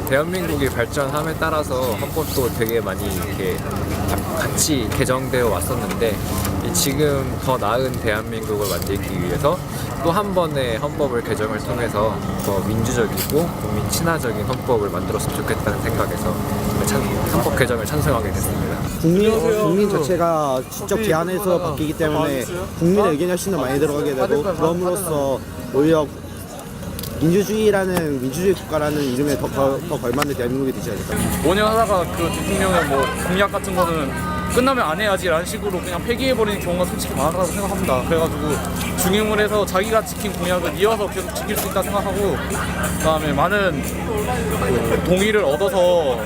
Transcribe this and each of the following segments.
대한민국이 발전함에 따라서 헌법도 되게 많이 이렇게 같이 개정되어 왔었는데 지금 더 나은 대한민국을 만들기 위해서 또 한 번의 헌법을 개정을 통해서 더 민주적이고 국민 친화적인 헌법을 만들었으면 좋겠다는 생각에서 헌법 개정을 찬성하게 됐습니다. 국민 자체가 직접 제안해서 바뀌기 때문에 국민의 의견이 훨씬 더 많이 들어가게 되고 그럼으로써 오히려 민주주의 국가라는 이름에 더 걸맞는 대한민국이 되지 않을까. 5년 하다가 그 대통령의 뭐 공약 같은 거는 끝나면 안 해야지라는 식으로 그냥 폐기해버리는 경우가 솔직히 많다고 생각합니다. 그래가지고 중임을 해서 자기가 지킨 공약을 이어서 계속 지킬 수 있다 생각하고, 그다음에 많은 그 동의를 얻어서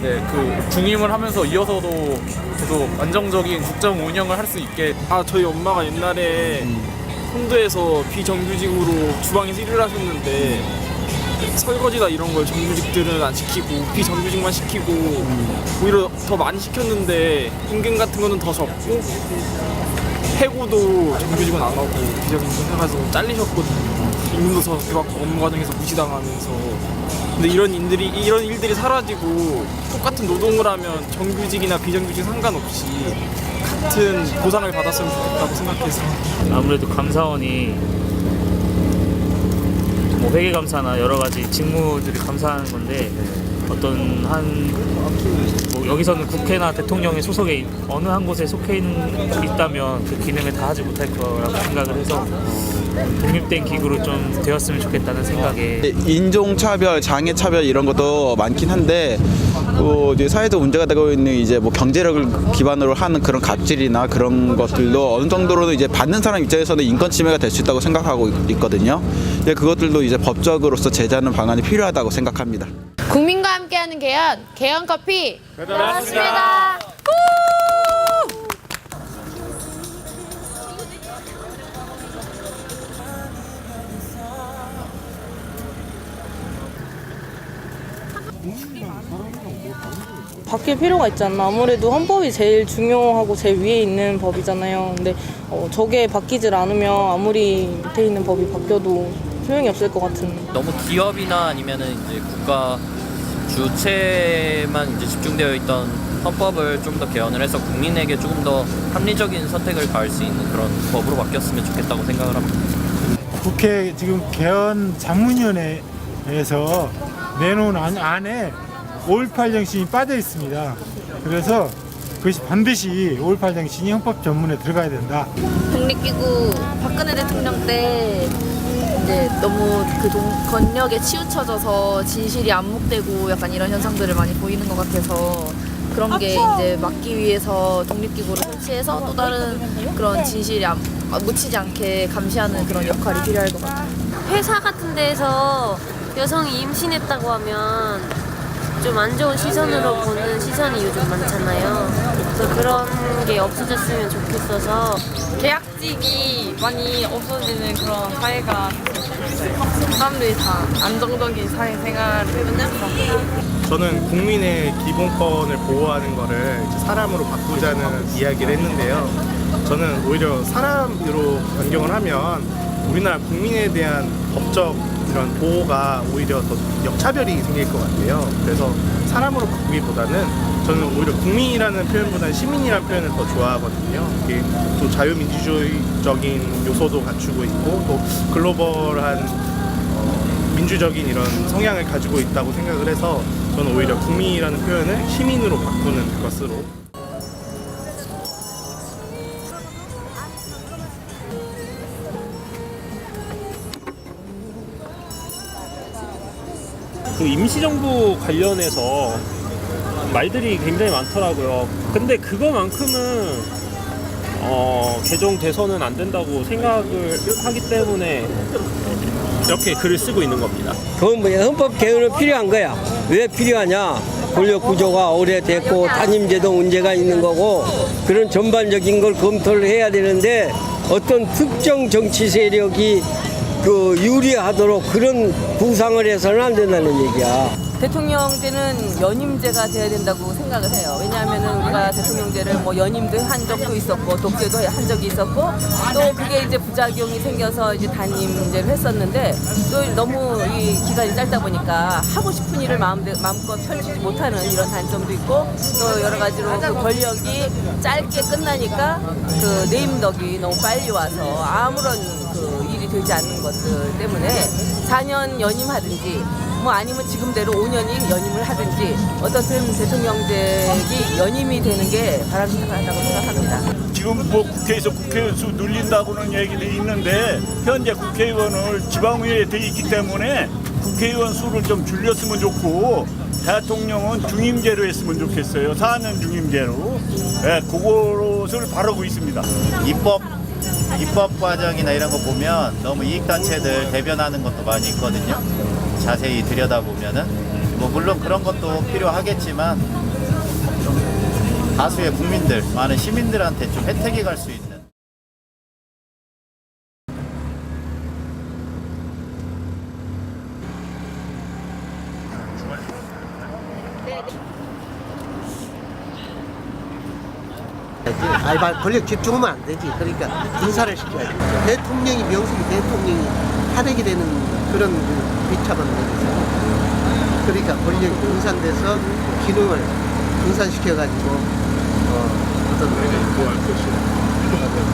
그 중임을 하면서 이어서도 계속 안정적인 국정 운영을 할 수 있게. 저희 엄마가 옛날에 홍도에서 비정규직으로 주방에서 일을 하셨는데 설거지나 이런 걸 정규직들은 안 시키고 비정규직만 시키고 오히려 더 많이 시켰는데 임금 같은 거는 더 적고 해고도 정규직은 안 하고 비정규직은 해가지고 잘리셨거든요. 임금도 더 받고 업무 과정에서 무시당하면서. 근데 이런 일들이 사라지고 똑같은 노동을 하면 정규직이나 비정규직 상관없이 같은 보상을 받았으면 좋겠다고 생각해서. 아무래도 감사원이 뭐 회계감사나 여러 가지 직무들이 감사하는 건데 어떤 뭐 여기서는 국회나 대통령의 소속에 어느 한 곳에 속해 있다면 그 기능을 다 하지 못할 거라고 생각을 해서 독립된 기구로 좀 되었으면 좋겠다는 생각에. 인종차별, 장애차별 이런 것도 많긴 한데 이제 사회적 문제가 되고 있는 이제 뭐 경제력을 기반으로 하는 그런 갑질이나 그런 것들도 어느 정도로는 이제 받는 사람 입장에서는 인권 침해가 될 수 있다고 생각하고 있거든요. 근데 그것들도 이제 법적으로서 제재하는 방안이 필요하다고 생각합니다. 국민과 함께하는 개헌 커피 배달왔습니다. 바뀔 필요가 있지 않나. 아무래도 헌법이 제일 중요하고 제일 위에 있는 법이잖아요. 근데 저게 바뀌질 않으면 아무리 밑에 있는 법이 바뀌어도 소용이 없을 것 같은. 너무 기업이나 아니면은 이제 국가 주체만 이제 집중되어 있던 헌법을 좀 더 개헌을 해서 국민에게 조금 더 합리적인 선택을 가할 수 있는 그런 법으로 바뀌었으면 좋겠다고 생각을 합니다. 국회 지금 개헌 자문위원회에서 내놓은 안에 5.18 정신이 빠져 있습니다. 그래서 그것이 반드시 5.18 정신이 헌법 전문에 들어가야 된다. 독립기구 박근혜 대통령 때 이제 너무 그 권력에 치우쳐져서 진실이 안목되고 약간 이런 현상들을 많이 보이는 것 같아서 그런 게 이제 막기 위해서 독립기구를 설치해서 또 다른 그런 진실이 묻히지 않게 감시하는 그런 역할이 필요할 것 같아요. 회사 같은 데서 여성이 임신했다고 하면 좀 안 좋은 시선으로 보는 시선이 요즘 많잖아요. 그래서 그런 게 없어졌으면 좋겠어서 계약직이 많이 없어지는 그런 사회가 사람들이 다 안정적인 사회생활을 저는 국민의 기본권을 보호하는 거를 사람으로 바꾸자는 이야기를 했는데요. 저는 오히려 사람으로 변경을 하면 우리나라 국민에 대한 법적 이런 보호가 오히려 더 역차별이 생길 것 같아요. 그래서 사람으로 바꾸기보다는 저는 오히려 국민이라는 표현보다는 시민이라는 표현을 더 좋아하거든요. 이게 또 자유민주주의적인 요소도 갖추고 있고 또 글로벌한 민주적인 이런 성향을 가지고 있다고 생각을 해서 저는 오히려 국민이라는 표현을 시민으로 바꾸는 것으로. 그 임시정부 관련해서 말들이 굉장히 많더라고요. 근데 그거만큼은 개정돼서는 안 된다고 생각을 하기 때문에 이렇게 글을 쓰고 있는 겁니다. 그건 뭐냐, 헌법 개헌은 필요한 거야. 왜 필요하냐? 권력 구조가 오래됐고 단임제도 문제가 있는 거고 그런 전반적인 걸 검토를 해야 되는데 어떤 특정 정치 세력이 유리하도록 그런 구상을 해서는 안 된다는 얘기야. 대통령제는 연임제가 돼야 된다고 생각을 해요. 왜냐하면 우리가 대통령제를 뭐 연임도 한 적도 있었고 독재도 한 적이 있었고 또 그게 이제 부작용이 생겨서 이제 단임제를 했었는데 또 너무 이 기간이 짧다 보니까 하고 싶은 일을 마음껏 펼치지 못하는 이런 단점도 있고 또 여러 가지로 그 권력이 짧게 끝나니까 그 네임덕이 너무 빨리 와서 아무런 그 일이 되지 않는 것들 때문에 4년 연임하든지 뭐 아니면 지금대로 5년이 연임을 하든지 어떻든 대통령직이 연임이 되는 게 바람직하다고 생각합니다. 지금 뭐 국회에서 국회의원 수 늘린다고는 얘기도 있는데 현재 국회의원을 지방의회에 돼 있기 때문에 국회의원 수를 좀 줄였으면 좋고 대통령은 중임제로 했으면 좋겠어요. 4년 중임제로. 네, 그것을 바라고 있습니다. 입법 과정이나 이런 거 보면 너무 이익단체들 대변하는 것도 많이 있거든요. 자세히 들여다보면은 뭐 물론 그런 것도 필요하겠지만 좀 다수의 국민들, 많은 시민들한테 좀 혜택이 갈 수 있는. 권력 집중하면 안 되지. 그러니까 인사를 시켜야지. 대통령이 명색이 대통령이 탄핵이 되는 그런 비참한 일이잖아요. 그러니까 권력이 분산돼서 기능을 분산시켜가지고 어떤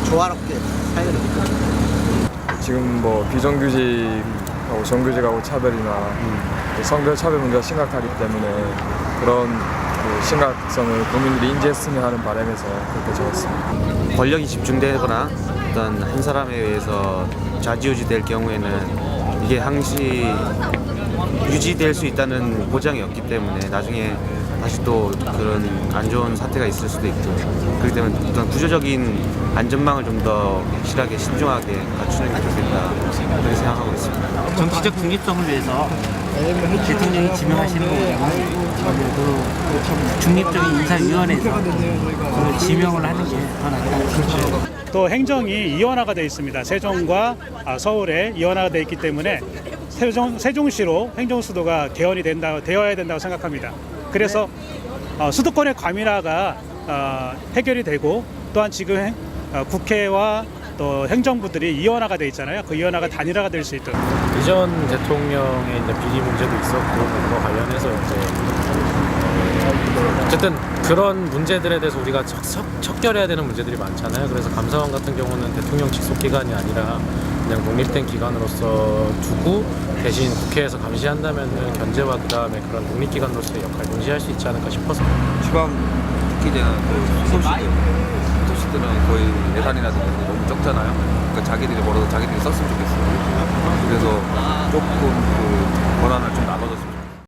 조화롭게 사회를 이끌어요. 지금 뭐 비정규직하고 정규직하고 차별이나 성별 차별 문제가 심각하기 때문에 그런 심각성을 국민들이 인지했으면 하는 바람에서 그렇게 적었습니다. 권력이 집중되거나 어떤 한 사람에 의해서 좌지우지될 경우에는 이게 항시 유지될 수 있다는 보장이 없기 때문에 나중에 다시 또 그런 안 좋은 사태가 있을 수도 있고 그렇기 때문에 어떤 구조적인 안전망을 좀 더 확실하게 신중하게 갖추는 게 좋겠다 그렇게 생각하고 있습니다. 정치적 중립성을 위해서 대통령이 지명하시는 거보다는 중립적인 인사위원회에서 그 지명을 하는 게 더 낫다. 또 행정이 이원화가 되어 있습니다. 세종과 서울에 이원화가 되어 있기 때문에 세종시로 행정수도가 되어야 된다고 생각합니다. 그래서 수도권의 과밀화가 해결이 되고 또한 지금 국회와 또 행정부들이 이원화가 되어 있잖아요. 그 이원화가 단일화가 될 수 있도록. 이전 대통령의 이제 비리 문제도 있었고 그거 관련해서 이제 어쨌든 그런 문제들에 대해서 우리가 척결해야 되는 문제들이 많잖아요. 그래서 감사원 같은 경우는 대통령 직속 기관이 아니라 그냥 독립된 기관으로서 두고 대신 국회에서 감시한다면은 견제와 그다음에 그런 독립기관으로서의 역할을 동시에 할 수 있지 않을까 싶어서. 지방 특히나 소도시들은 거의 예산이라든지 너무 적잖아요. 그러니까 자기들이 벌어서 자기들이 썼으면 좋겠어요. 그래서 조금 그 권한을 좀 나눠줬으면